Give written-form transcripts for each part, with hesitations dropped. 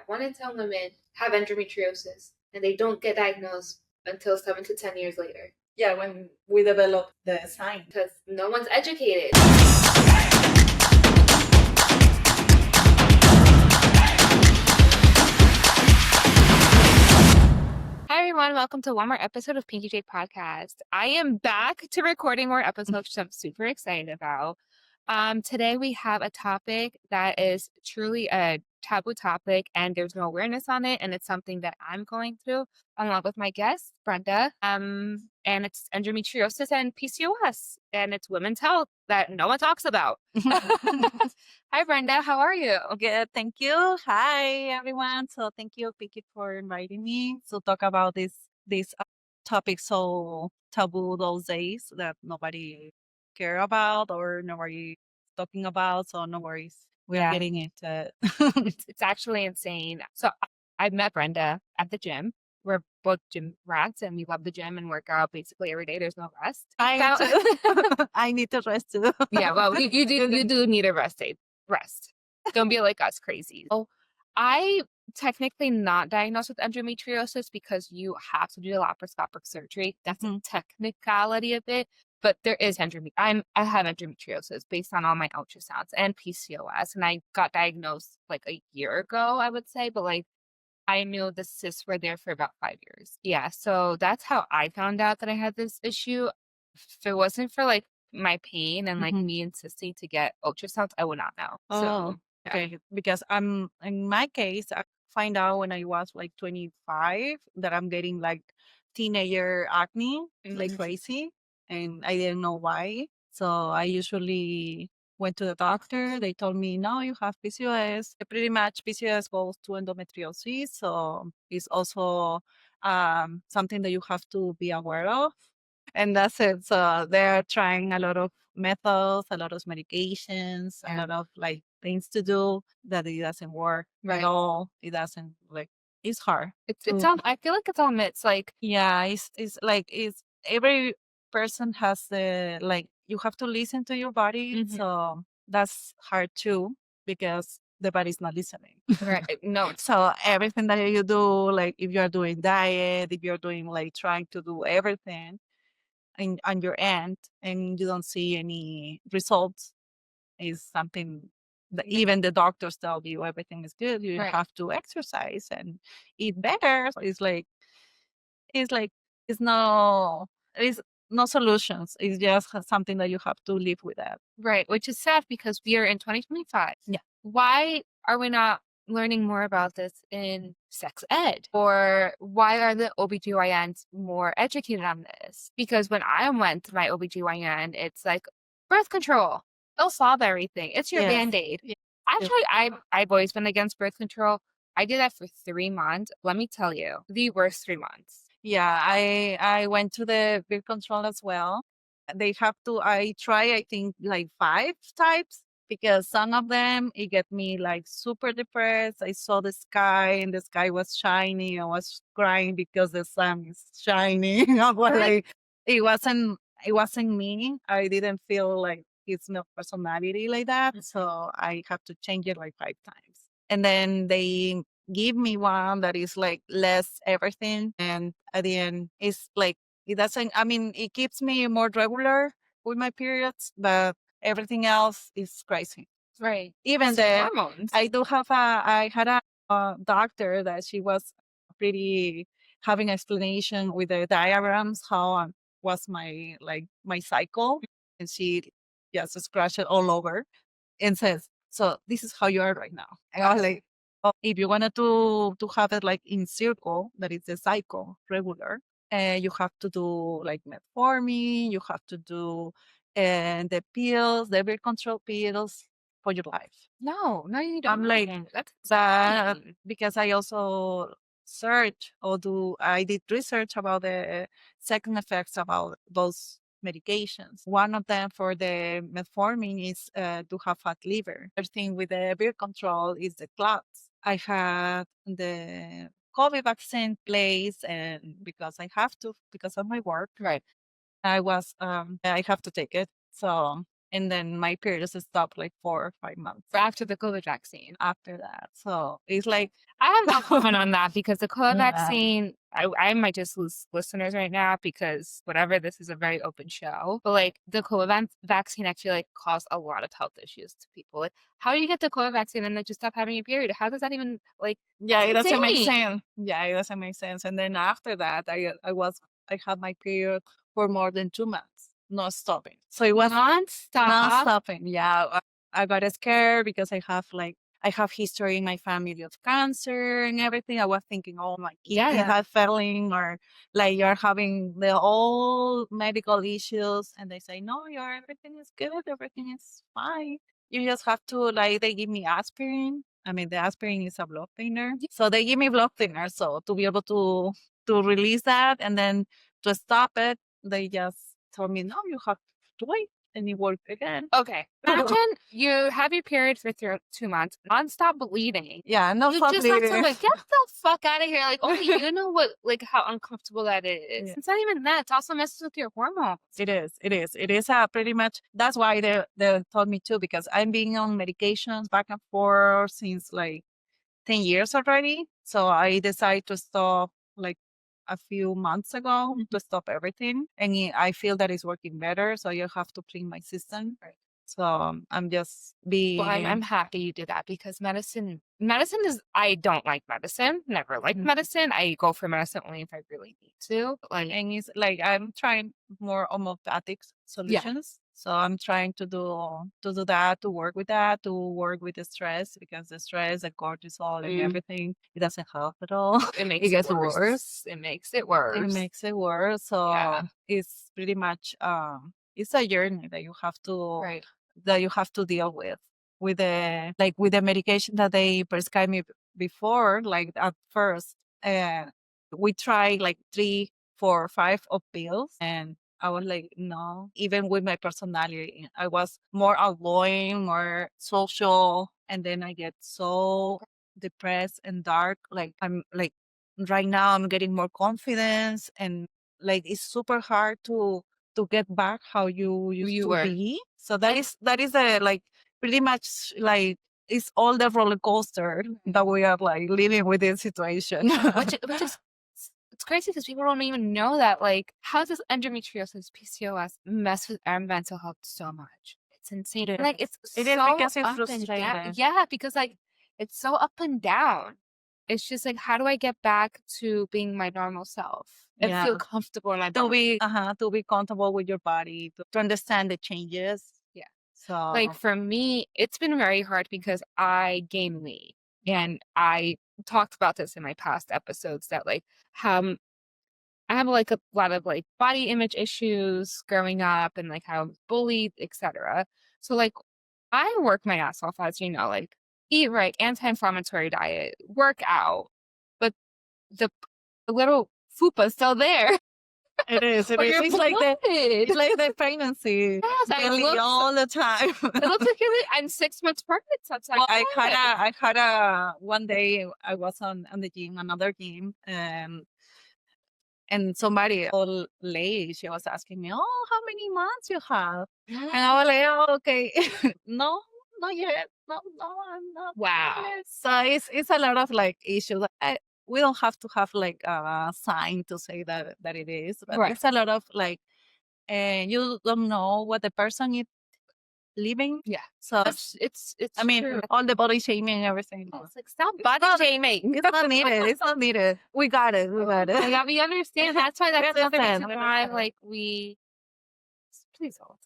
that 1 in 10 women have endometriosis, and they don't get diagnosed until 7 to 10 years later. Yeah, when we develop the sign. Because no one's educated. Hi everyone, welcome to one more episode of Pinky J Podcast. I am back to recording more episodes, which I'm super excited about. Today we have a topic that is truly a taboo topic, and there's no awareness on it, and it's something that I'm going through along with my guest, Brenda. And it's endometriosis and PCOS, and it's women's health that no one talks about. Hi Brenda, how are you? Good, thank you. Hi everyone. So thank you, Pinky, for inviting me to talk about this topic so taboo those days that nobody care about or nobody talking about. So no worries, we are getting it. It's actually insane. So I met Brenda at the gym. We're both gym rats, and we love the gym and work out basically every day. There's no rest. I need to rest too. Yeah, well, you do need a rest day. Rest. Don't be like us crazy. Oh, I technically not diagnosed with endometriosis because you have to do the laparoscopic surgery. That's a technicality of it. But there is I have endometriosis based on all my ultrasounds and PCOS, and I got diagnosed like a year ago, I would say. But like, I knew the cysts were there for about 5 years. Yeah, so that's how I found out that I had this issue. If it wasn't for like my pain and like me insisting to get ultrasounds, I would not know. So okay, because I'm in my case, I find out when I was like 25 that I'm getting like teenager acne like crazy, and I didn't know why. So I usually went to the doctor. They told me, no, you have PCOS. Pretty much PCOS goes to endometriosis. So it's also something that you have to be aware of. And that's it. So they're trying a lot of methods, a lot of medications, a lot of like things to do that it doesn't work at all. It doesn't like it's hard. It's all, I feel like it's all myths. Like, Yeah, it's like it's every person has the like you have to listen to your body. So that's hard too because the body's not listening. right? No, So everything that you do, like if you're doing diet, if you're doing like trying to do everything on your end and you don't see any results, is something that even the doctors tell you everything is good. You have to exercise and eat better. It's like it's no solutions. It's just something that you have to live with that. Right, which is sad because we are in 2025. Yeah. Why are we not learning more about this in sex ed? Or why are the OBGYNs more educated on this? Because when I went to my OBGYN, it's like birth control. They'll solve everything. It's your Band-Aid. Yeah. Actually, I've always been against birth control. I did that for 3 months. Let me tell you, the worst 3 months. Yeah, I went to the birth control as well. They have to I try I think like 5 types because some of them it get me like super depressed. I saw the sky and the sky was shiny. I was crying because the sun is shining. I was like it wasn't me. I didn't feel like it's no personality like that. So I have to change it like 5 times. And then they give me one that is like less everything, and at the end it's like it doesn't I mean it keeps me more regular with my periods, but everything else is crazy. Right. Even It's the hormones. I had a doctor that she was pretty having explanation with the diagrams how was my like my cycle, and she just scratched it all over and says, so this is how you are right now. And I was like, oh, if you wanted to have it like in circle, that is the cycle regular, you have to do like metformin, you have to do the pills, the birth control pills for your life. No, you don't. I'm like, that's that because I also I did research about the second effects about those medications. One of them for the metformin is to have fat liver. The thing with the birth control is the clots. I had the COVID vaccine place, and because I have to, because of my work, right. I have to take it. So And then my periods stopped like 4 or 5 months After the COVID vaccine. after that. So it's like, I have no comment on that because the COVID yeah, vaccine, I might just lose listeners right now because whatever, this is a very open show. But like the COVID vaccine actually like caused a lot of health issues to people. Like, how do you get the COVID vaccine and then just stop having your period? How does that even like? yeah, it That's doesn't make insane. sense. Yeah, it doesn't make sense. And then after that, I had my period for more than 2 months, not stopping. So it was not Non-stop. stopping. Yeah, I got scared because I have history in my family of cancer and everything. I was thinking, oh, my kidney Yeah. had failing, or like you're having the all medical issues, and they say, no, your everything is good, everything is fine. You just have to, like, they give me aspirin. I mean, the aspirin is a blood thinner, so they give me blood thinner. So to be able to release that and then to stop it, they just told me, no, you have to wait, and it worked again. Okay. Imagine you have your period for 2 months, non-stop bleeding. Yeah, no You stop just have to bleeding. like get the fuck out of here. Like only you know what like how uncomfortable that is. Yeah. It's not even that. It's also messes with your hormones. It is. It is. It is pretty much. That's why they told me too, because I'm being on medications back and forth since like 10 years already. So I decided to stop like a few months ago to stop everything. And I feel that it's working better. So you have to clean my system. Right. So I'm just Well, I'm being, happy you did that because medicine is I don't like medicine. Never liked medicine. I go for medicine only if I really need to. But like and it's like I'm trying more homeopathic solutions. So I'm trying to do that, to work with that, to work with the stress, because the stress, the cortisol, and everything, it doesn't help at all. it makes It gets worse. It makes it It worse. makes it worse. So Yeah. it's pretty much it's a journey that you have to Right. that you have to deal with the medication that they prescribed me before. Like at first, we tried like 3, 4, 5 of pills, and I was like, no. Even with my personality, I was more outgoing, more social, and then I get so depressed and dark. Like I'm like right now, I'm getting more confidence, and like it's super hard to get back how you used You to were. be. So that is a like pretty much like it's all the roller coaster that we are like living with this situation. Which is it's crazy because people don't even know that. Like, how does endometriosis, PCOS, mess with our mental health so much? It's insane. It Like, is. it's It is so because it's up and down. frustrating. Yeah, because like it's so up and down. It's just like, how do I get back to being my normal self and Yeah. feel comfortable in my To body? be comfortable with your body, to understand the changes. Yeah. So Like for me, it's been very hard because I gain weight. And I talked about this in my past episodes that like how I have like a lot of like body image issues growing up and like how I was bullied, etc. So like I work my ass off, as you know, like eat right, anti-inflammatory diet, work out, but the, the little fupa's still there. it is. It Or is. your It's like the pregnancy. Yes, I Really look all the time. it looks like I'm 6 months pregnant sometimes. Well, I had a one day I was on the gym, another gym, and somebody old lady, she was asking me, "Oh, how many months you have?" And I was like, "Oh, okay, no, not yet, no, I'm not." Wow. Yet." So it's a lot of like issues. We don't have to have like a sign to say that it is, but Right. it's a lot of like, you don't know what the person is living. Yeah. So It's I mean, true. all the body shaming and everything. It's like stop It's body not- shaming. It's not needed. It's not needed. We got it. We got it. Like, we understand. That's why We that's another understand. reason why like we please hold.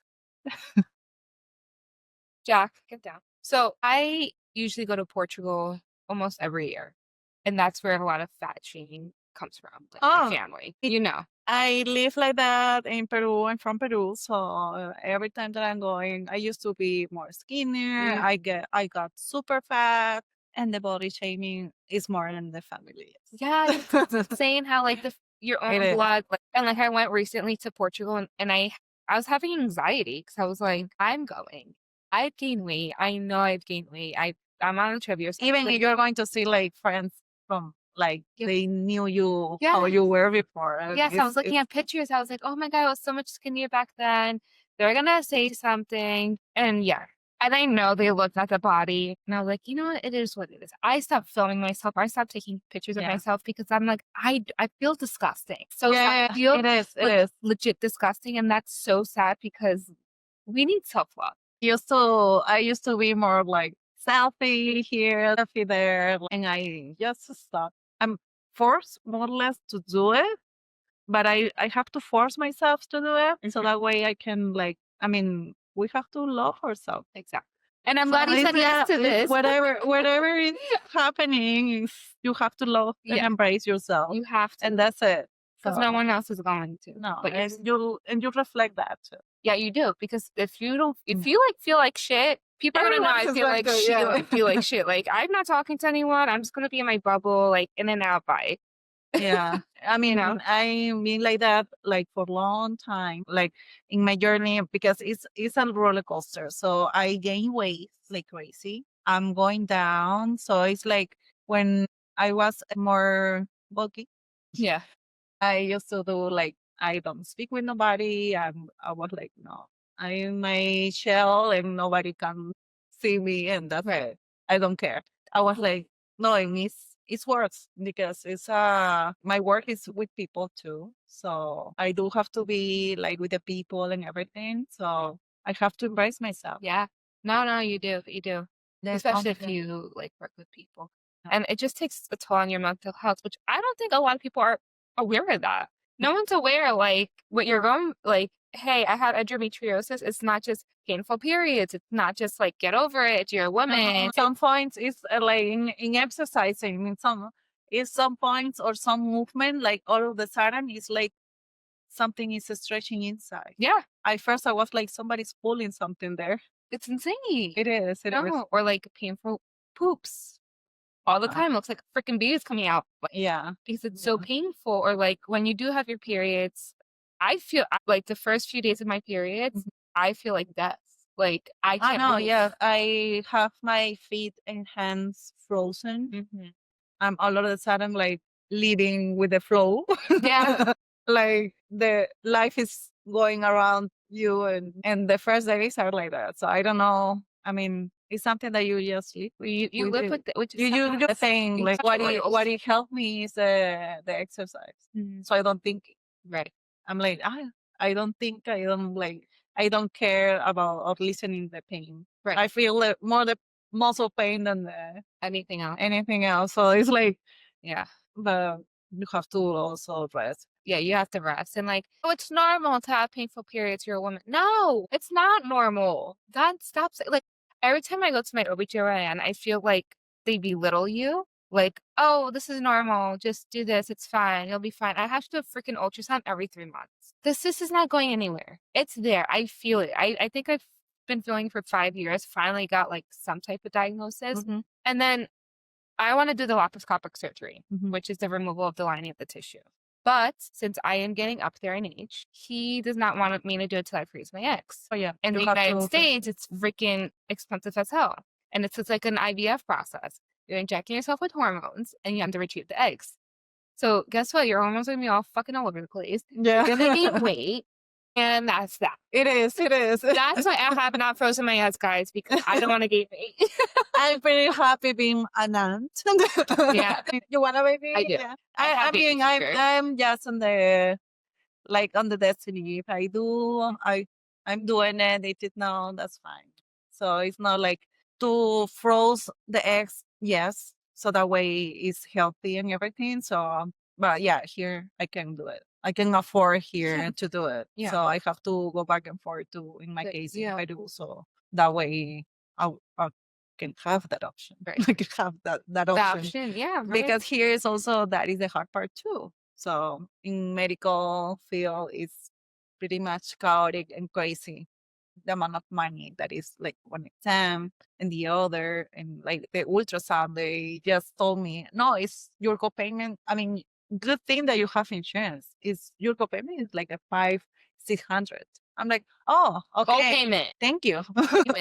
Jack, get down. So I usually go to Portugal almost every year. And that's where a lot of fat shaming comes from, like my Oh, family. You know. I live like that in Peru. I'm from Peru, so every time that I'm going, I used to be more skinnier. I got super fat, and the body shaming is more than the family. Yeah, it's insane how like your It own is. blood like, and like I went recently to Portugal and I was having anxiety because I was like, I'm going. I've gained weight. I know I've gained weight. I'm on a trip. Even Like, if you're going to see like friends from like Yeah. they knew you how you were before. yes, I was looking at pictures. I was like, oh my God, I was so much skinnier back then. They're gonna say something, and yeah. And I know they looked at the body, and I was like, you know what? It is what it is. I stopped filming myself. I stopped taking pictures of Yeah. myself because I'm like, I feel disgusting. So sad. Yeah, I feel it is. It like is. legit disgusting, and that's so sad because we need self love. I used to be more like selfie here, selfie there, and I just stopped. I'm forced more or less to do it, but I have to force myself to do it so that way I can like. I mean, we have to love ourselves. Exactly. And I'm So glad you said yes to it's this. whatever is happening, is you have to love and Yeah, embrace yourself, you have to, and that's it. because So no one else is going to. no, But and you reflect that too. yeah, you do. Because if you don't, if Mm. you like feel like shit, people are gonna know Everyone I is feel going like to, shit. yeah. Feel like shit. Like I'm not talking to anyone. I'm just gonna be in my bubble, like in and out. Bye. Yeah. I You mean, know. I've been like that like for a long time, like in my journey because it's a roller coaster. So I gain weight like crazy. I'm going down. So it's like when I was more bulky, Yeah. I used to do like I don't speak with nobody. I was like, no, I'm in my shell and nobody can see me and that's Right. it. I don't care. I was like, no, it's works because it's my work is with people too. So I do have to be like with the people and everything. So I have to embrace myself. Yeah. No, you do. You do. There's Especially if something. you like work with people. Yeah. And it just takes a toll on your mental health, which I don't think a lot of people are aware of that. No one's aware, like, what you're going, like, hey, I had endometriosis. It's not just painful periods. It's not just like, get over it. You're a woman. Some points is like in exercising in some points or some movement like all of a sudden it's like something is stretching inside. Yeah, I was like somebody's pulling something there. it's insane. It is. It is. No, or like painful poops all the Uh, time. Looks like freaking baby's coming out. yeah. Because it's so Yeah. painful. Or like when you do have your periods, I feel like the first few days of my periods, Mhm. I feel like death. Like I I can't know. move. Yeah. I have my feet and hands frozen. Mhm. I'm all of a sudden like living with the flow. Yeah, Like the life is going around you and the first days are like that. So I don't know. I mean, it's something that you just live you with live it. with it, which is You sad. think You like touch what oils. it helped me is the exercise. Mhm. So I don't think Right, I'm like I don't think I don't like I don't care about of listening the pain. right. I feel more the muscle pain than Anything else? anything else. So it's like Yeah. but you have to also rest. Yeah, you have to rest. And like, oh, it's normal to have painful periods. You're a woman. No, it's not normal. God stops it. Like every time I go to my OB/GYN, I feel like they belittle you. Like, oh, this is normal. Just do this. It's fine. You'll be fine. I have to do a freaking ultrasound every 3 months. This cyst is not going anywhere. It's there. I feel it. I think I've been feeling for 5 years. Finally got like some type of diagnosis. Mhm. And then I want to do the laparoscopic surgery, Mhm. which is the removal of the lining of the tissue. But since I am getting up there in age, he does not want me to do it till I freeze my eggs. Oh yeah, In you the have United to. States, it's freaking expensive as hell. And it's just like an IVF process. You're injecting yourself with hormones and you have to retrieve the eggs. So guess what? Your hormones are gonna be all fucking all over the place. Yeah. You're gonna gain weight. And that's that. It is. It is. That's why I have not frozen my eggs, guys, because I don't want to gain weight. I'm very happy being an aunt. Yeah, You want a baby? I do. Yeah. I have I baby mean, fever. I'm just on the like on the destiny. If I do, I'm doing it. If it no, that's fine. So it's not like to froze the eggs. Yes, so that way it's healthy and everything. So, but yeah, here I can do it. I can afford here Yeah. to do it. Yeah. So I have to go back and forth to in my But, case yeah. if I do. So that way I can have that option. Right. I can have that The option option, yeah, right. because here is also that is the hard part too. So in medical field, it's pretty much chaotic and crazy. The amount of money that is like one exam and the other, and like the ultrasound, they just told me, no, it's your copayment. I mean, good thing that you have insurance. Is your copayment is like a 500-600. I'm like, oh, Full okay, payment. thank you.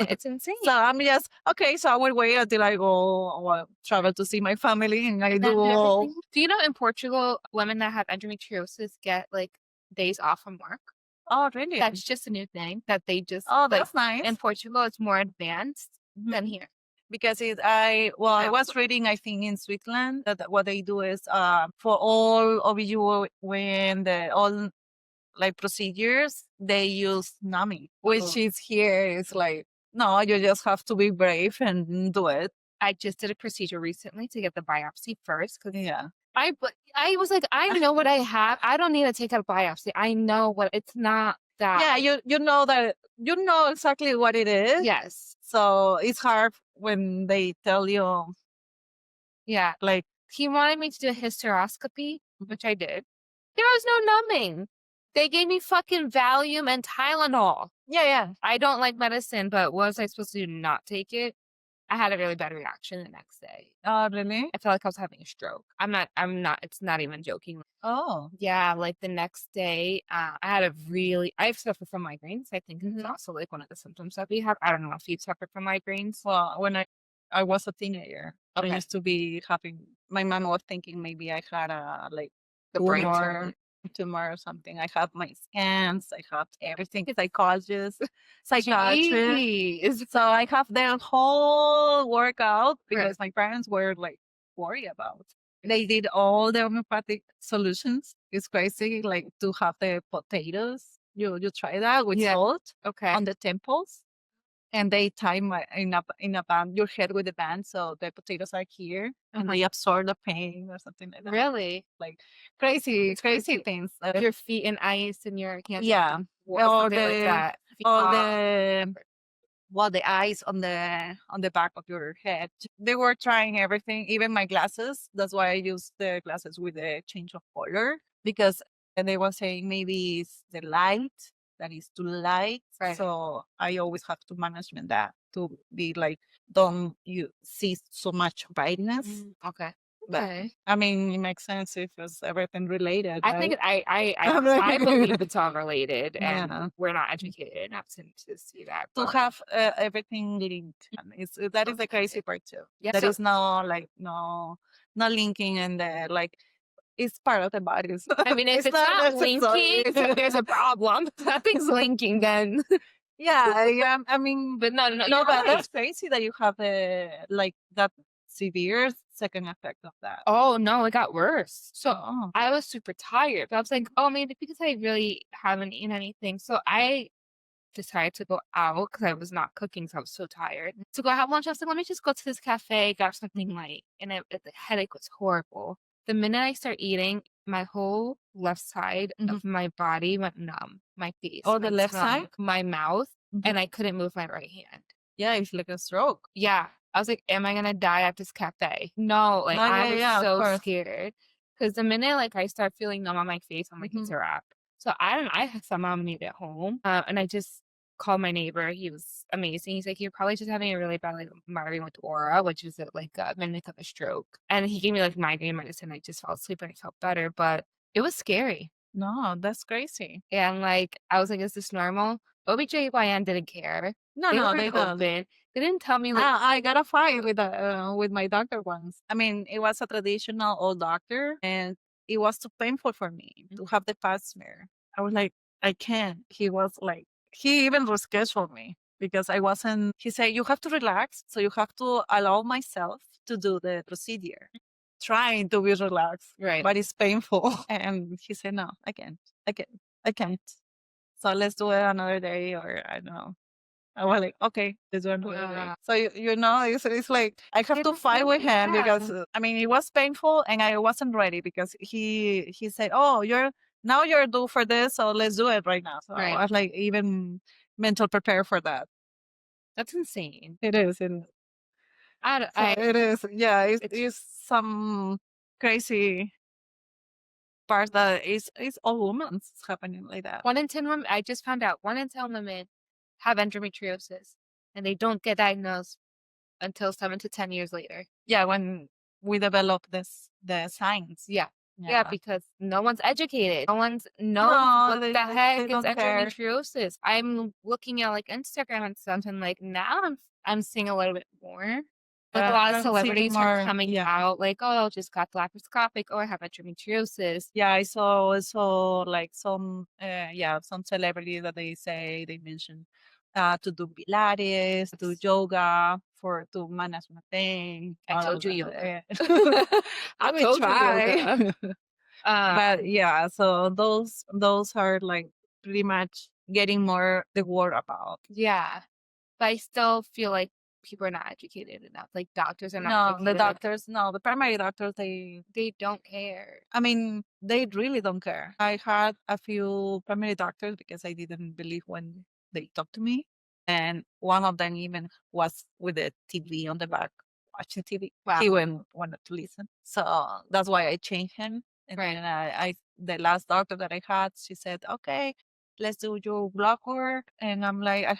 It's insane. So I'm just okay. So I will wait until I go travel to see my family, and I And do then all. everything. Do you know in Portugal, women that have endometriosis get like days off from work? Oh, really? That's just a new thing that they just Oh, like that's nice. in Portugal, it's more advanced than Mhm. here. Because I Yeah. was reading, I think in Switzerland, that what they do is for all OBGYN, the all like procedures, they use numbing, which Oh. is here is like, no, you just have to be brave and do it. I just did a procedure recently to get the biopsy first because Yeah. I was like, I know what I have. I don't need to take a biopsy. I know what it's not that. Yeah, you know that you know exactly what it is. Yes. So it's hard when they tell you Yeah. like, He wanted me to do a hysteroscopy, which I did. There was no numbing. They gave me fucking Valium and Tylenol. yeah. I don't like medicine, but what was I supposed to do? Not take it? I had a really bad reaction the next day. Oh, really? I felt like I was having a stroke. It's not even joking. Oh. Yeah, like the next day, I've suffered from migraines. I think it's Mhm. also like one of the symptoms that we have. I don't know if you've suffered from migraines. Well, when I was a teenager, I Okay. used to be having. My mom was thinking maybe I had a like The brain tumor or something. I have my scans. I have everything. Psychologist, psychiatrist. Jeez. So I have the whole workout Right. because my parents were like worried about. They did all the homeopathic solutions. It's crazy, like to have the potatoes. You try that with Yeah. salt Okay. on the temples, and they tie in a band your head with a band, so the potatoes are here, and they absorb the pain or something like that. Really? Like crazy crazy. things. Your feet in ice and your hands Yeah, or or something like that. all the well, the eyes on the back of your head. They were trying everything, even my glasses. That's why I use the glasses with the change of color because and they were saying maybe it's the light that is too light. Right. So I always have to management that to be like, don't you see so much brightness? Okay. But Okay. I mean, it makes sense if it's everything related, I right? think I believe it's all related, and Yeah. we're not educated enough to see that. To But have everything linked. And that is the crazy part too. yeah, There so is no like no linking in the like it's part of the body. So I mean, if it's not linking, there's a problem. Nothing's linking then. yeah. I mean, But no, no, you're but right. that's crazy that you have like that severe second effect of that. Oh no, it got worse. So Oh, I was super tired. But I was like, oh, maybe because I really haven't eaten anything. So I decided to go out because I was not cooking, so I was so tired. To go have lunch, I was like, let me just go to this cafe, grab something light. And the headache was horrible. The minute I start eating, my whole left side of my body went numb. My face, oh, my the left tongue, side. my mouth, Mhm. and I couldn't move my right hand. Yeah, it's like a stroke. Yeah. I was like, am I gonna die at this cafe? No, like No, I was of so course. scared. Because the minute like I start feeling numb on my face, I'm like, it's a wrap. So I somehow made it home. And I just called my neighbor. He was amazing. He's like, you're probably just having a really bad like migraine with aura, which is like a mimic of a stroke. And he gave me like migraine medicine. I just fell asleep and I felt better, but it was scary. No, that's crazy. And like I was like, is this normal? OBGYN didn't care. No, They no, were they don't. open. They didn't tell me like I got a fight with my doctor once. I mean, it was a traditional old doctor, and it was too painful for me to have the pap smear. I was like, I can't. He was like, he even rescheduled me because I wasn't. He said, you have to relax, so you have to allow myself to do the procedure. Trying to be relaxed, right. but it's painful. And he said, no, I can't. So let's do it another day, or I don't know. I was like, okay, let's do another day. So it's like I have to fight with him because I mean it was painful and I wasn't ready because he said, oh, you're due for this, so let's do it right now. So I was like even mental prepare for that. That's insane. It is. It is. Yeah, it's some crazy part that is all women happening like that. 1 in 10 women, I just found out 1 in 10 women have endometriosis and they don't get diagnosed until 7 to 10 years later. Yeah, when we develop the signs. Yeah. Yeah, because no one's educated. No one's knows No, what they the heck is don't care. endometriosis. I'm looking at like Instagram and stuff, and like now I'm seeing a little bit more. Like, a lot of I'm seeing celebrities are more. coming Yeah, out like, "Oh, just got the laparoscopic. Oh, I have endometriosis." yeah. I saw like some yeah, some celebrities that they say they mention to do Pilates, do That's yoga for to manage my pain, I all told of you that. yoga. I I will told you try. yoga. But Um, yeah, so those are like pretty much getting more the word about. yeah, but I still feel like people are not educated enough, like, doctors are not No, the educated enough. doctors, no, the primary doctors, They don't care. I mean, they really don't care. I had a few primary doctors because I didn't believe when they talked to me. And one of them even was with the TV on the back watching TV. Wow, He wouldn't wanted to listen. So that's why I changed him. And right. then the last doctor that I had, she said, okay, let's do your blood work. And I'm like, I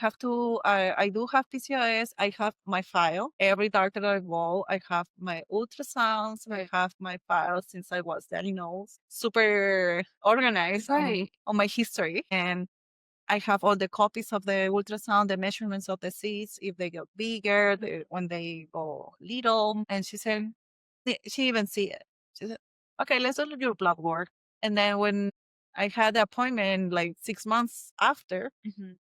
do have PCOS. I have my file. Every doctor that I go, I have my ultrasounds. I Right. have my file since I was diagnosed. Super organized Right. on my history. And I have all the copies of the ultrasound, the measurements of the cysts, if they get bigger, when they go little. And she said, she even see it. She said, okay, let's do your blood work. And then when I had the appointment like 6 months after, Mhm.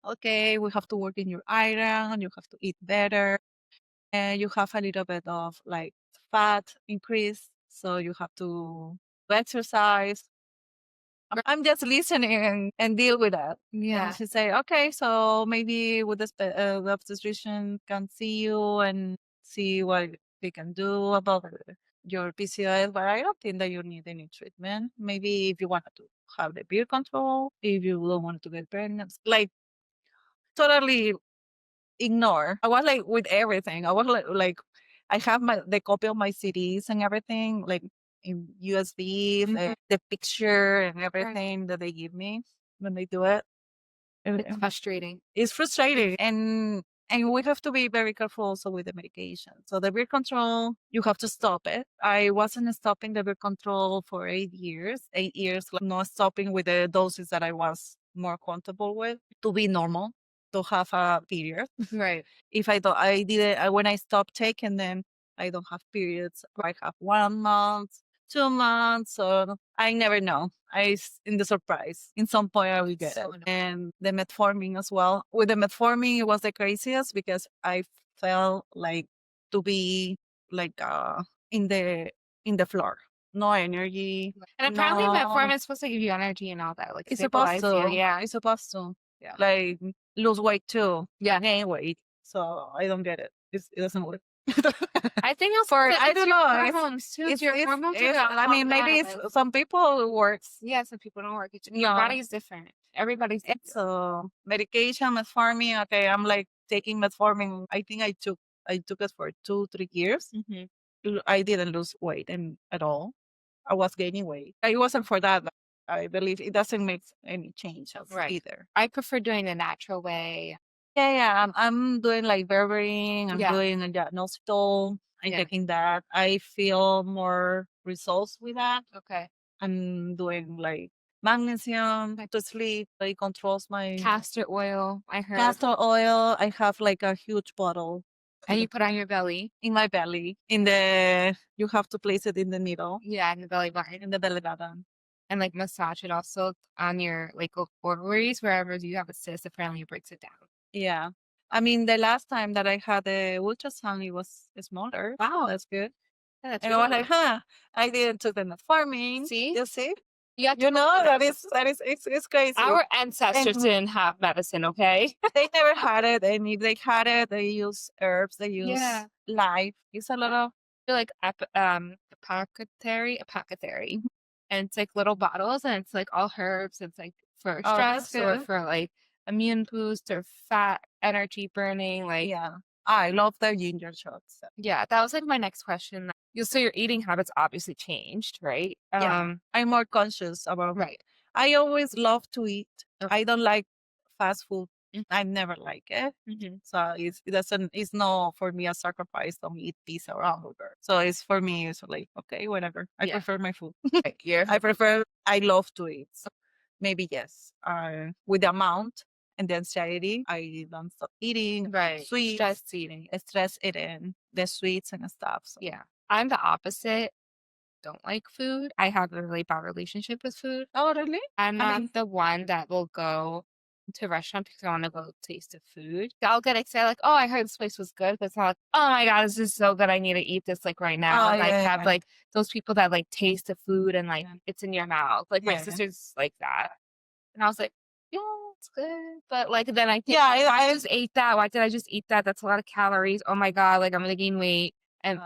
okay, we have to work in your iron, you have to eat better, and you have a little bit of like fat increase. So you have to exercise. I'm just listening and deal with that. And Yeah. she say, okay, so maybe with the obstetrician can see you and see what they can do about your PCOS, but I don't think that you need any treatment. Maybe if you want to have the birth control, if you don't want to get pregnant, like totally ignore. I was like with everything. I was like I have the copy of my CDs and everything, like in USB, Mhm. the picture and Right. everything that they give me when they do it. It's Uh, frustrating. It's frustrating, and we have to be very careful also with the medication. So the birth control, you have to stop it. I wasn't stopping the birth control for 8 years. 8 years, like not stopping with the doses that I was more comfortable with to be normal, to have a period. Right. If I don't, I didn't, when I stopped taking them, I don't have periods. I have 1 month, 2 months, so I never know. In the surprise. In some point, I will get So it. annoying. And the metformin as well. With the metformin, it was the craziest because I felt like to be like in the in the floor. No energy. And apparently No, metformin is supposed to give you energy and all that, like, it's supposed stabilize you. to. Yeah. It's supposed to. Yeah. Like lose weight too. Yeah. Gain weight. So I don't get it. It doesn't work. I think it's For I it's don't your know. hormones too. It's your hormones are I gonna mean, maybe it's automatically. some people it works. Yeah, some people don't work. Your No, body's different. Everybody's so medication, metformin. Okay, I'm like taking metformin. I think I took it for 2 3 years. Mhm. I didn't lose weight at all. I was gaining weight. It wasn't for that. But I believe it doesn't make any changes Right. either. I prefer doing the natural way. Yeah, yeah. I'm doing like berberine. I'm Yeah. doing a diagnostic. I'm Yeah. taking that. I feel more results with that. Okay. I'm doing like magnesium Like to sleep. It controls my castor oil, I heard. castor oil. I have like a huge bottle And you put on your belly. in my belly. In the you have to place it in the needle Yeah, in the belly button. in the belly button. And like massage it also on your like ovaries, wherever you have a cyst, apparently it breaks it down. Yeah. I mean, the last time that I had the ultrasound, it was smaller. Wow. That's good. Yeah, that's And I was really like, good. huh, I didn't took the metformin. See? You see? You have to You know, it's crazy. our ancestors And didn't have medicine, okay? they never had it. And if they had it, they use herbs, they use Yeah. life. It's a lot of, Feel like apothecary. And it's like little bottles and it's like all herbs. It's like for oh, that's stress or good. for like immune boost or fat energy burning. Like, Yeah. I love the ginger shots. yeah, that was like my next question. You so your eating habits obviously changed, right? Yeah. I'm more conscious about, Right. I always love to eat. Okay. I don't like fast food. Mhm. I never like it. Mhm. So it doesn't, it's not for me a sacrifice to eat pizza or hamburger. So it's for me, it's like, okay, whatever. I Yeah. prefer my food. Right. I love to eat. So maybe yes, with the amount. and the anxiety. I don't stop eating, Right. sweets, Stress eating. stress eating, the sweets and stuff. So. Yeah. I'm the opposite. Don't like food. I have a really bad relationship with food. Oh, really? I'm I not mean, the one that will go to a restaurant because I wanna go taste the food. I'll get excited like, "Oh, I heard this place was good," but it's not like, "Oh my god, this is so good. I need to eat this, like, right now." oh, And I yeah, have, yeah, like, those people that, like, taste the food and, like, yeah. it's in your mouth. Like, my Yeah. sister's like that. And I was like, "Yeah, it's good." But, like, then I think, Yeah, "Why I just ate that? Why did I just eat that? That's a lot of calories. Oh my god, like, I'm gonna gain weight." And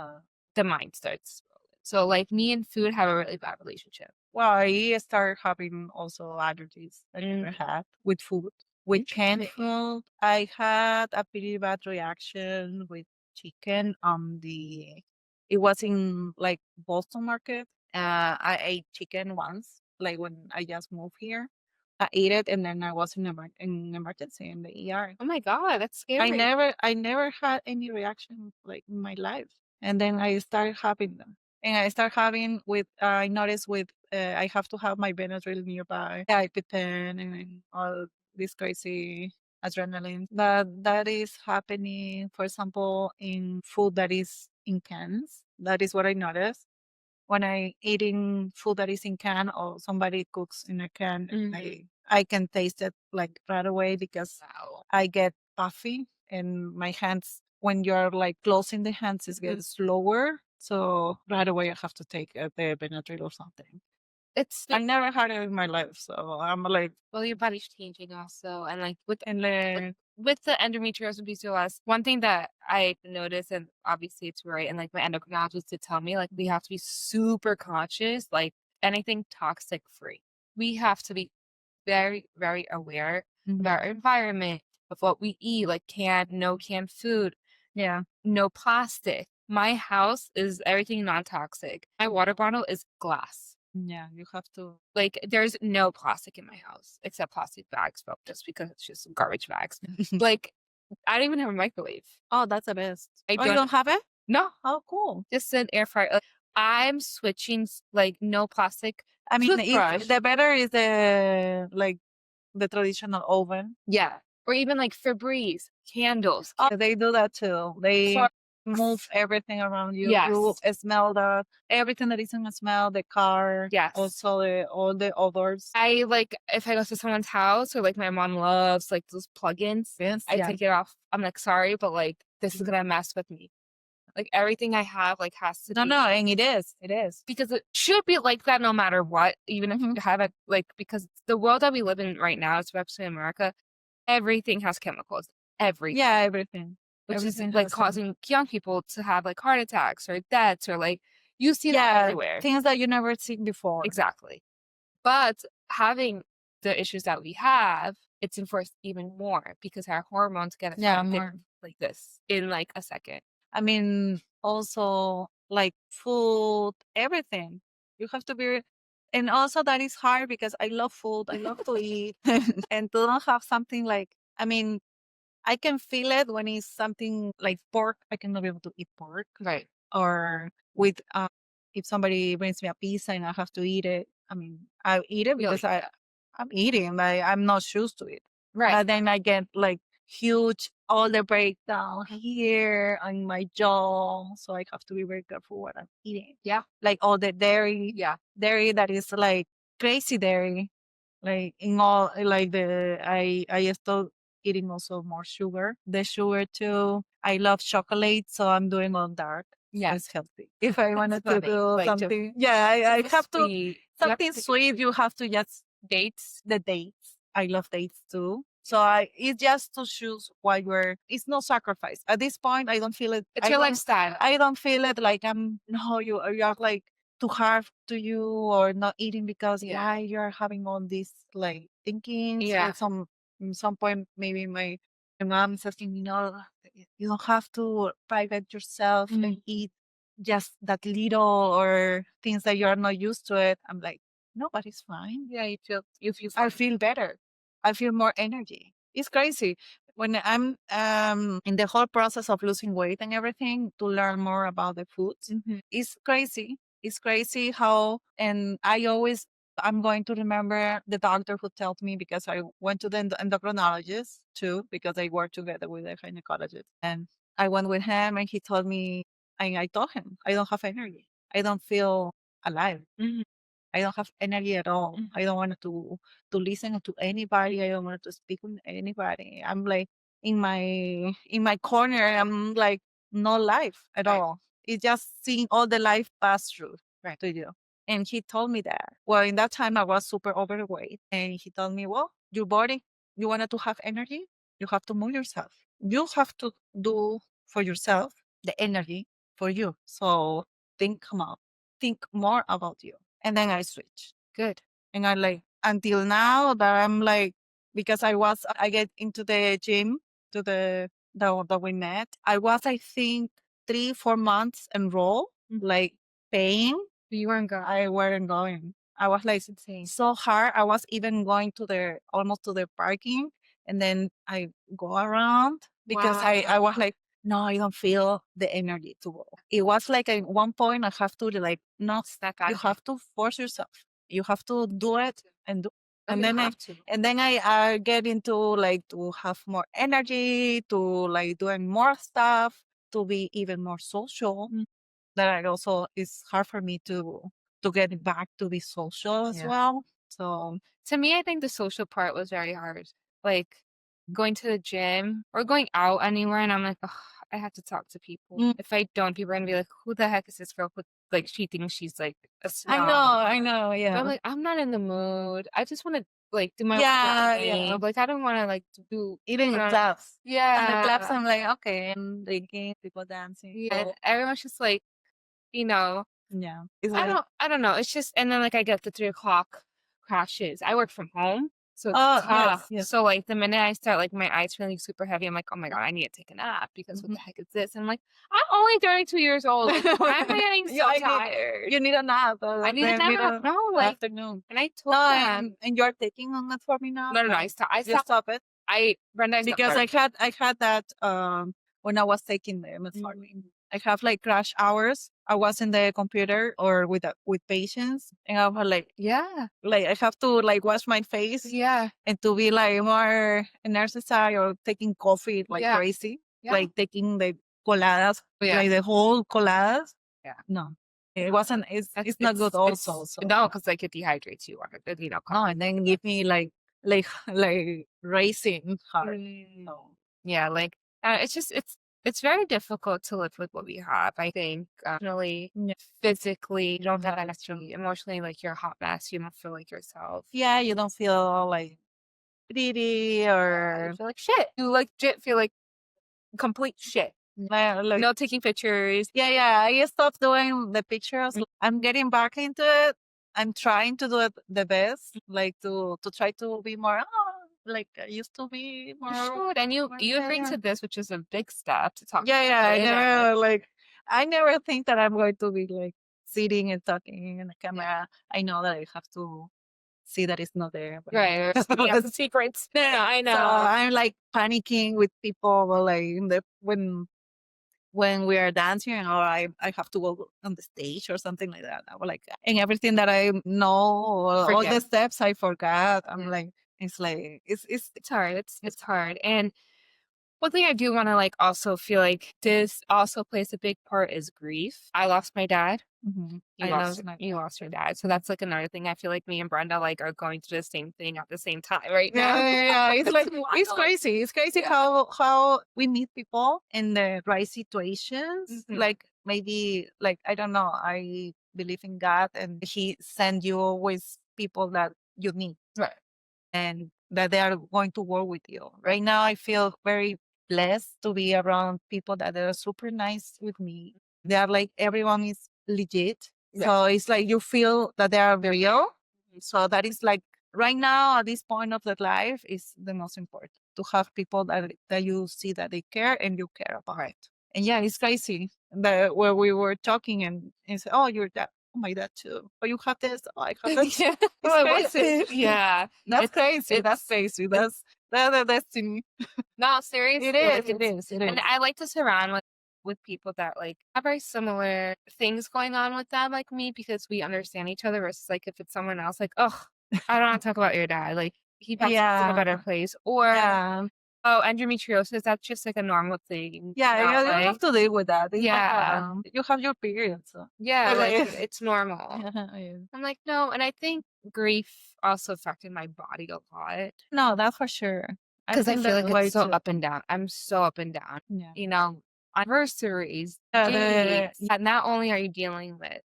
the mind starts rolling. So, like, me and food have a really bad relationship. well, I started having also allergies I never had with food. With canned Interesting. food, I had a pretty bad reaction with chicken on the. It was in like Boston Market. I ate chicken once, like when I just moved here. I ate it, and then I was in emergency in the ER. Oh my god, that's I scary. never had any reaction like in my life. And then I started having them. And I start having with I noticed with I have to have my Benadryl nearby, EpiPen and all this crazy adrenaline. That is happening, for example, in food that is in cans. That is what I noticed. When I eating food that is in can or somebody cooks in a can, I can taste it like right away because Wow. I get puffy and my hands when you're like closing the hands it gets slower. So right away I have to take the Benadryl or something. It's I never had it in my life, so I'm like, well, your body's changing also, and, like, and like, then with the endometriosis and PCOS, one thing that I noticed, and obviously it's right, and, like, my endocrinologist did tell me, like, we have to be super conscious, like, anything toxic free. We have to be very, very aware of our environment, of what we eat, like, no canned food, yeah, no plastic. My house is everything non-toxic. My water bottle is glass. yeah, you have to. Like, there's no plastic in my house except plastic bags, but just because it's just garbage bags. Like, I don't even have a microwave. Oh, that's the best. I Oh, you don't don't have it? no, Oh, cool. just an air fryer. Like, I'm switching like, no plastic I mean, toothbrush. the better is the like the traditional oven. Yeah, or even, like, Febreze, candles, Oh, they do that too. They clothes. move everything around you. You Yes, smell the everything that isn't a smell, the car, yes. also all the odors. I like if I go to someone's house or, like, my mom loves, like, those plugins, Yes, I yeah. take it off. I'm like, "Sorry, but, like, this is gonna mess with me." Like, everything I have, like, has to No, be no, and it is. It is. because it should be like that no matter what, even if you have it, like, because the world that we live in right now, especially in America, everything has chemicals, everything, Yeah, everything. which is, Everything like, has a causing young people to have, like, heart attacks or deaths or, like, you see that yeah, everywhere. things that you never seen before. Exactly. But having the issues that we have, it's enforced even more because our hormones get Yeah, affected more. like this in, like, a second. I mean, also like food, everything. You have to be, and also that is hard because I love food. I love to eat, and to not have something like. I mean, I can feel it when it's something like pork. I cannot be able to eat pork. Right. Or with if somebody brings me a pizza and I have to eat it. I mean, I eat it You'll because eat that. I'm eating. I'm not used to it. Right. But then I get like huge all the breakdown here on my jaw, so I have to be very careful what I'm eating. Yeah. Like all the dairy, Yeah. dairy that is like crazy dairy, like in all like the I start eating also more sugar. The sugar too. I love chocolate, so I'm doing all dark. So Yeah. it's healthy. If I That's wanted to funny. do Like, just something, yeah, I have to sweet. You have something to sweet. You have to just dates. the dates. I love dates too. So I it's just to choose what you're. It's no sacrifice at this point. I don't feel it. It's your lifestyle. I don't feel it like I'm. No, you are like too hard to you or not eating because Yeah. why you're having all these like thinkings. Yeah. Some point maybe my mom is asking me, no, you don't have to private yourself and eat just that little or things that you're not used to it. I'm like, no, but it's fine. Yeah, you feel I fine. feel better. I feel more energy. It's crazy. When I'm in the whole process of losing weight and everything to learn more about the foods, it's crazy. It's crazy how, and I always I'm going to remember the doctor who told me because I went to the endocrinologist too because I work together with a gynecologist. And I went with him and he told me, and I told him, I don't have energy. I don't feel alive. I don't have energy at all. I don't want to listen to anybody. I don't want to speak with anybody. I'm like in my corner. I'm like no life at all. It's just seeing all the life pass through to you. And he told me that. Well, in that time I was super overweight, and he told me, "Well, your body, you wanted to have energy, you have to move yourself. You have to do for yourself the energy for you. So think more about you." And then I switched. Good. And I like until now that I'm like because I get into the gym to the we met. I was I think 3-4 months enrolled, like paying. You weren't going. I weren't going. I was like Insane. so hard. I was even going to the almost to the parking, and then I go around because I was like, no, I don't feel the energy to go. It was like at one point I have to like, no, Step out you of it. have to force yourself. You have to do it and do. Oh, And you then have to. I get into like to have more energy, to like doing more stuff, to be even more social. That I also is hard for me to get back to be social as Yeah. well. So To me, I think the social part was very hard. Like going to the gym or going out anywhere, and I'm like, "Ugh, I have to talk to people. If I don't, people are gonna be like, who the heck is this girl? Who, like, she thinks she's like a snob. I know, But yeah. I'm like, I'm not in the mood. I just want to like do my Yeah, workout. yeah. Like, I don't want to like do Even in put on- clubs. And the clubs, Yeah. I'm like, okay, I'm drinking, people dancing. Yeah. And everyone's just like, you know, Yeah. It's like, I don't know. It's just, and then like I get the 3 o'clock crashes. I work from home, so it's oh, tough. yes. So like the minute I start like my eyes feeling super heavy, I'm like, oh my God, I need to take a nap because what the heck is this? And I'm like, I'm only 32 years old. Like, why am I getting so tired? You need a nap. I need a nap. No, like, Afternoon. and I told No, them, and you're taking on that for me now? no, I stopped. You stop it? Brenda, I stopped. Because I had that when I was taking the metformin. I have like crash hours. I was in the computer or with patients, and I was Yeah. like I have to like wash my face Yeah. and to be like more energized or taking coffee like Yeah. crazy, Yeah. like taking the coladas, Yeah. like the whole coladas. Yeah. No, it wasn't. It's not good. Also, so no, because like it dehydrates you, you know. no, and then give me like racing heart. No. Yeah, like it's very difficult to live with what we have. I think emotionally, Yeah. physically, you don't have that necessarily emotionally. Like you're a hot mess. You don't feel like yourself. Yeah, you don't feel like pretty or You feel like shit. You legit feel like complete shit. like No taking pictures. yeah. I stopped doing the pictures. I'm getting back into it. I'm trying to do it the best, like to try to be more like I used to be more. You should, and you agreed to this, which is a big step to talk. Yeah, about I it. never like I never think that I'm going to be like sitting and talking in the camera. I know that I have to see that it's not there. But Right. Yeah, the secrets. No, I know. So I'm like panicking with people like in the when we are dancing or I have to go on the stage or something like that. I was like and everything that I know all the steps I forgot. I'm like it's like it's hard. It's hard. And one thing I do want to like also feel like this also plays a big part is grief. I lost my dad. You lost your dad. So that's like another thing. I feel like me and Brenda like are going through the same thing at the same time right now. Yeah. It's like it's crazy. It's crazy how we meet people in the right situations. Like maybe like I don't know. I believe in God and He send you with people that you need. Right. And that they are going to work with you. Right now I feel very blessed to be around people that are super nice with me. They are like everyone is legit. So it's like you feel that they are real. So that is like right now at this point of their life is the most important to have people that you see that they care and you care about it. And yeah, it's crazy that where we were talking and say, oh, you're that. Oh, my dad too. Oh, you have this. Oh, I have that. Too. It's crazy. Yeah. That's crazy. That's crazy. That's the destiny. No, seriously. It is. And I like to surround with people that like have very similar things going on with them, like me, because we understand each other. Versus like if it's someone else, like, oh, I don't want to talk about your dad. Like he passed in a Yeah. better place, or Yeah. oh, endometriosis. That's just like a normal thing. Yeah, Not you don't have like to deal with that. It's like, yeah, you have your period, so yeah, like okay. it's normal. Yeah. I'm like no, and I think grief also affected my body a lot. No, that's for sure. I 'Cause I think feel that's like it's way so too. up and down. I'm so up and down. Yeah. You know, anniversaries, Yeah, dates, and not only are you dealing with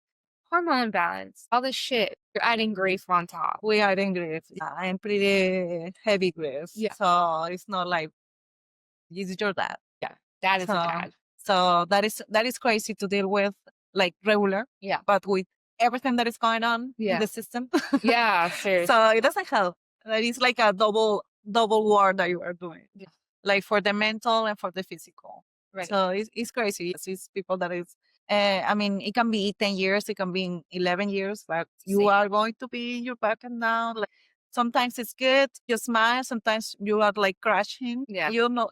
hormone imbalance, all this shit, you're adding grief on top. we are in grief. Yeah, I'm pretty heavy grief. Yeah. So it's not like it's your dad. Yeah, that is So bad. that is crazy to deal with like regular, Yeah. but with everything that is going on in Yeah. the system. Yeah, seriously. So it doesn't help. That is like a double war that you are doing. Yeah. Like for the mental and for the physical. Right. So it's crazy. It's people that is, I mean, it can be 10 years, it can be in 11 years, but you Same. are going to be in your back and down. Like, sometimes it's good, you smile, sometimes you are like crashing. Yeah. You don't know.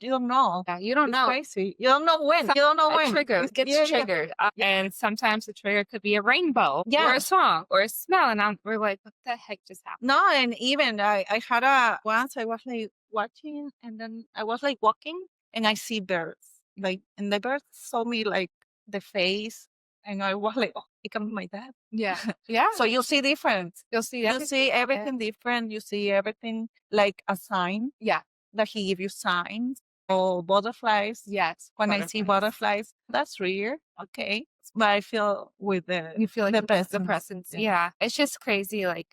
Yeah, you don't It's know. crazy. You don't know when. You don't know A when. trigger gets Yeah. triggered, and sometimes the trigger could be a rainbow or Yeah. a song or a smell, and we're like, "What the heck just happened?" No, and even I had a once I was like watching and then I was like walking and I see birds. Like and the birds saw me like the face and I was like, oh, it can be my dad. Yeah. Yeah. So you see different. You'll see You everything. see everything different. You see everything like a sign Yeah. that he give you signs. Or butterflies. Yes. When I see butterflies, that's rare. Okay. But I feel with You feel like the the presence. presence. Yeah. Yeah. It's just crazy. Like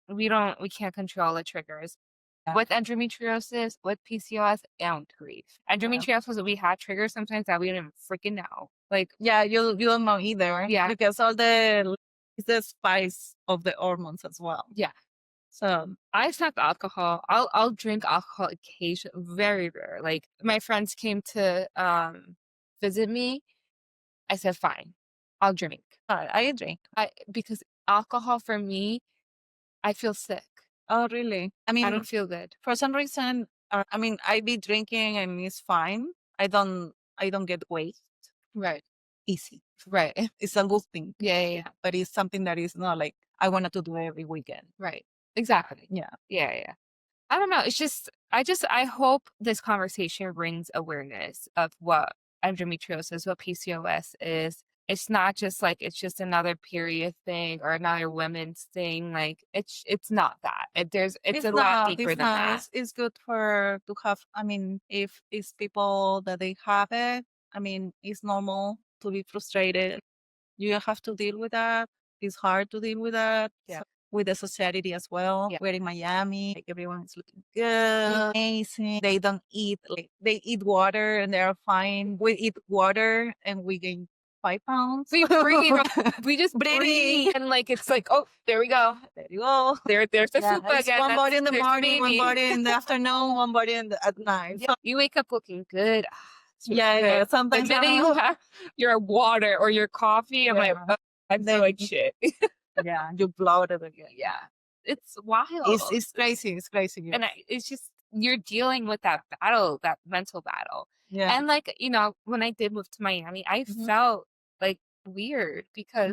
we can't control the triggers. Yeah. With endometriosis, with PCOS, and grief. Endometriosis, we had triggers sometimes that we didn't even freaking know. Like Yeah, you don't know either. Yeah. Because it's the spice of the hormones as well. Yeah. So I accept alcohol. I'll drink alcohol occasionally, very rare. Like my friends came to visit me. I said, fine, I'll drink. I drink. Because alcohol for me, I feel sick. Oh, really? I I mean, don't feel good. for some reason, I mean, I be drinking and it's fine. I don't get wasted Right. easy. Right. It's a good thing, Yeah. but it's something that is not like I wanted to do every weekend. Right. Exactly. Yeah. Yeah. I don't know. It's just, I hope this conversation brings awareness of what endometriosis, what PCOS is. It's not just like, it's just another period thing or another women's thing. Like it's not that. It's a lot deeper than that. It's good to have. I mean, if it's people that they have it, I mean, it's normal to be frustrated. You have to deal with that. It's hard to deal with that. Yeah. So, with the society as well. Yeah. We're in Miami. Like everyone is looking good, amazing. They don't eat like they eat water and they're fine. We eat water and we gain 5 pounds. We breathe. We just breathe. And like, it's like, oh, there we go. There you go. There's the fupa It's again. one body in the There's morning, one baby. body in the afternoon, one body at night. Yeah. You wake up looking good. It's really Yeah. good. The Sometimes minute you have your water or your coffee, I'm like, Yeah. oh, I feel like shit. yeah, you bloated again. Yeah. It's wild. It's crazy. It's crazy. And it's just, you're dealing with that battle, that mental battle. Yeah. And like, when I did move to Miami, I felt like weird because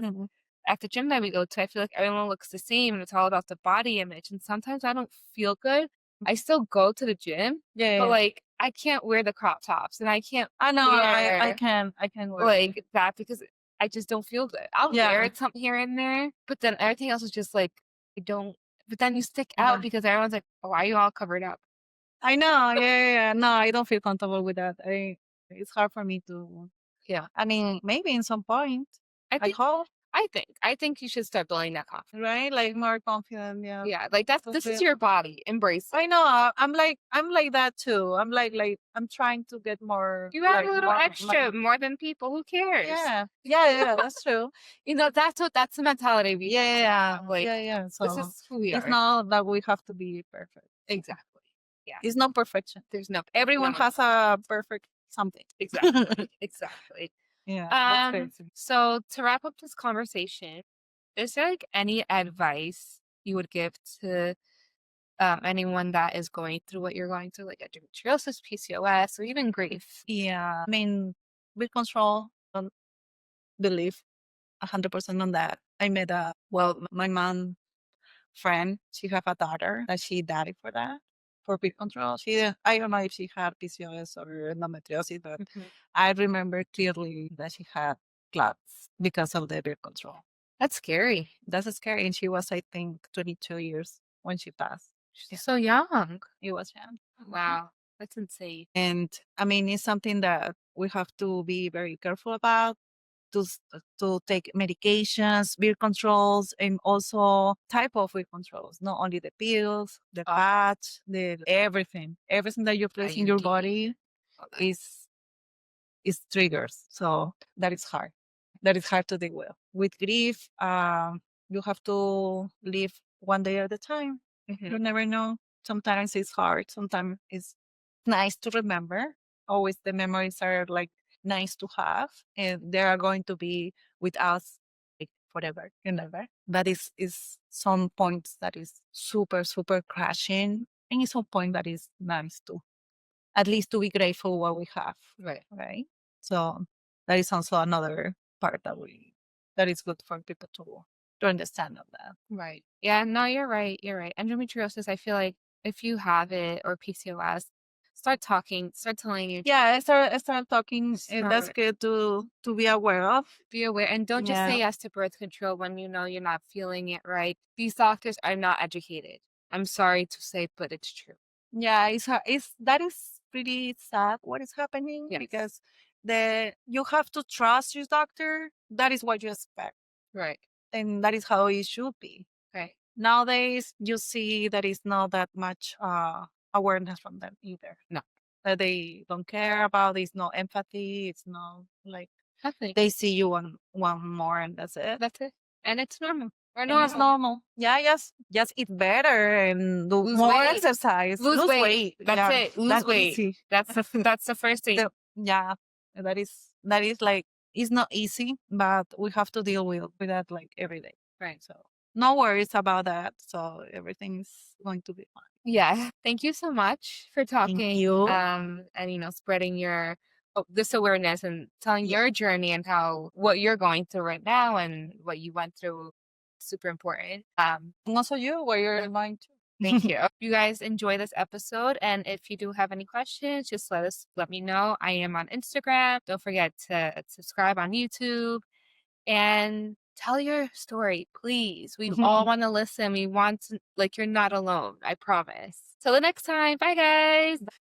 at the gym that we go to, I feel like everyone looks the same and it's all about the body image. And sometimes I don't feel good. I still go to the gym, Yeah. but like I can't wear the crop tops and I can't I know. wear I can wear like that because I just don't feel good. I'll Yeah. wear it some here and there, but then everything else is just like I don't. But then you stick out Yeah. because everyone's like, oh, "Why are you all covered up?" I know. Yeah. No, I don't feel comfortable with that. It's hard for me to. Yeah. I mean, maybe in some point. I hope. I think you should start building that confidence. Right? Like more confident. Yeah. Yeah, like this is your body. Embrace it. I know. I'm like that too. I'm like I'm trying to get more. You have like, a little more, extra more than people. Who cares? Yeah. That's true. That's the mentality we have. Like, yeah. So this is who we it's are. not that we have to be perfect. Exactly. Yeah. It's not perfection. There's no. Everyone has a perfect something. Exactly. Exactly. Yeah. That's crazy. So to wrap up this conversation, is there like any advice you would give to anyone that is going through what you're going through, like endometriosis, PCOS, or even grief? Yeah. I mean, birth control. Don't believe 100% on that. I met my mom friend. She have a daughter that she died for that, for birth control. I don't know if she had PCOS or endometriosis, but I remember clearly that she had clots because of the birth control. That's scary. That's scary. And she was, I think, 22 years when she passed. She's so young. It was young. Wow. That's insane. And I mean, it's something that we have to be very careful about to take medications, birth controls, and also type of birth controls. Not only the pills, the patch, the everything that you place in your IUD. body is triggers. So that is hard. That is hard to deal with. With grief, you have to live one day at a time. You never know. Sometimes it's hard. Sometimes it's nice to remember. Always the memories are like nice to have, and they are going to be with us like forever and ever. But it's some points that is super super crashing, and it's some point that is nice to at least to be grateful what we have. Right. So that is also another part that is good for people to understand on that. Right. Yeah, no, you're right. You're right. Endometriosis, I feel like if you have it or PCOS, start talking, start telling your Yeah, I start talking. That's good to be aware of. be aware and don't just say yes to birth control when you know you're not feeling it right. These doctors are not educated. I'm sorry to say, but it's true. Yeah, it's that is pretty sad what is happening because you have to trust your doctor. That is what you expect. Right. And that is how it should be. Right. Nowadays, you see that is not that much awareness from them either. No. That they don't care about. It's no empathy. It's no like Nothing. they see you one more and that's it. That's it. And it's normal. We're And it's normal. normal. Yeah, just eat better and do Lose more weight. exercise. Lose weight. That's Yeah, it. Lose that's weight. easy. That's the first thing. Yeah, that is like it's not easy, but we have to deal with that like every day. Right. So no worries about that. So everything's going to be fine. Yeah. Thank you so much for talking. Thank you. And spreading your this awareness and telling your journey and what you're going through right now and what you went through. Super important. And also you, what you're going to. Thank you. If you guys enjoy this episode, and if you do have any questions, just let me know. I am on Instagram. Don't forget to subscribe on YouTube and tell your story, please. We all want to listen. We want to, like, you're not alone. I promise. Till the next time. Bye, guys.